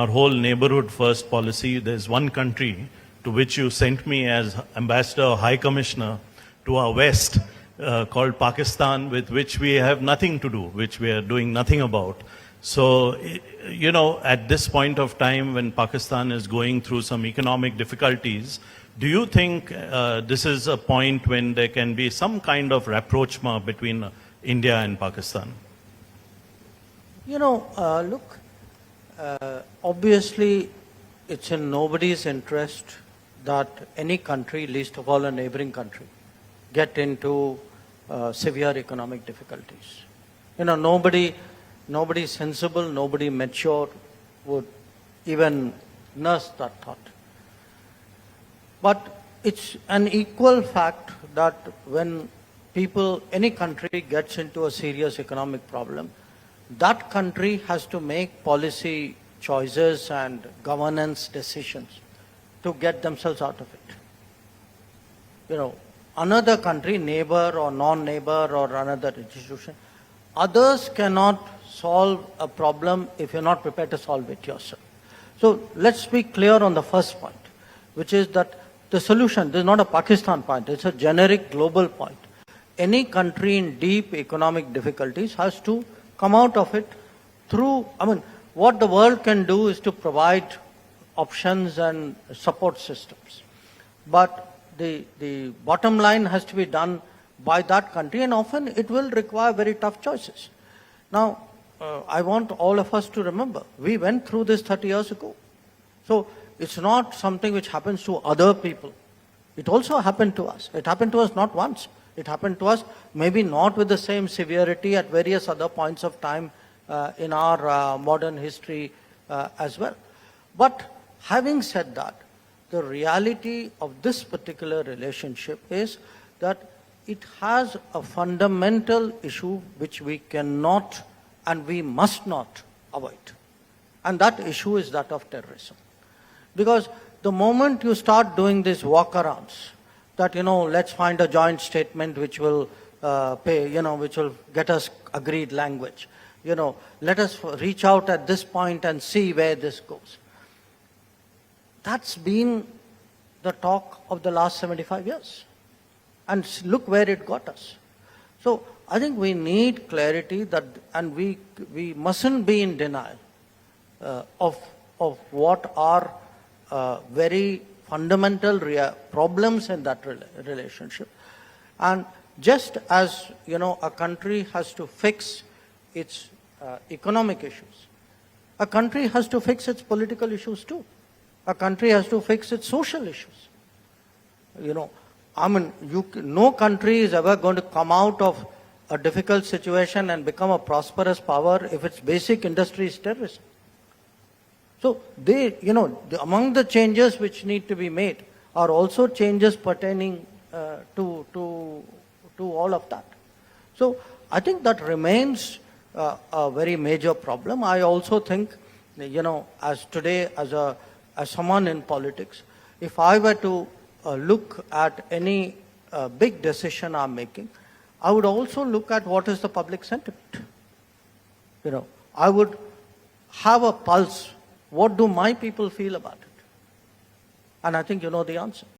Our whole neighborhood first policy, there's one country to which you sent me as ambassador or high commissioner to our west called Pakistan, with which we have nothing to do, which we are doing nothing about. So, you know, at this point of time when Pakistan is going through some economic difficulties, do you think this is a point when there can be some kind of rapprochement between India and Pakistan? You know, look, obviously it's in nobody's interest that any country, least of all a neighboring country, get into severe economic difficulties. You know, nobody sensible, nobody mature would even nurse that thought. But it's an equal fact that when any country gets into a serious economic problem, that country has to make policy choices and governance decisions to get themselves out of it. You know, another country, neighbor or non-neighbor or another institution, others cannot solve a problem if you're not prepared to solve it yourself. So let's be clear on the first point, which is that the solution, this is not a Pakistan point, it's a generic global point. Any country in deep economic difficulties has to come out of it through, what the world can do is to provide options and support systems. But the bottom line has to be done by that country, and often it will require very tough choices. Now, I want all of us to remember, we went through this 30 years ago. So it's not something which happens to other people. It also happened to us. It happened to us not once. It happened to us maybe not with the same severity at various other points of time in our modern history as well. But having said that, the reality of this particular relationship is that it has a fundamental issue which we cannot and we must not avoid. And that issue is that of terrorism. Because the moment you start doing these walkarounds, that, let's find a joint statement which will which will get us agreed language. Let us reach out at this point and see where this goes. That's been the talk of the last 75 years. And look where it got us. So I think we need clarity that, and we mustn't be in denial of what are very fundamental problems in that relationship. And just as, a country has to fix its economic issues, a country has to fix its political issues too. A country has to fix its social issues. No country is ever going to come out of a difficult situation and become a prosperous power if its basic industry is terrorism. So among the changes which need to be made are also changes pertaining to all of that. So I think that remains a very major problem. I also think, as someone in politics, if I were to look at any big decision I'm making, I would also look at what is the public sentiment. I would have a pulse. What do my people feel about it? And I think you know the answer.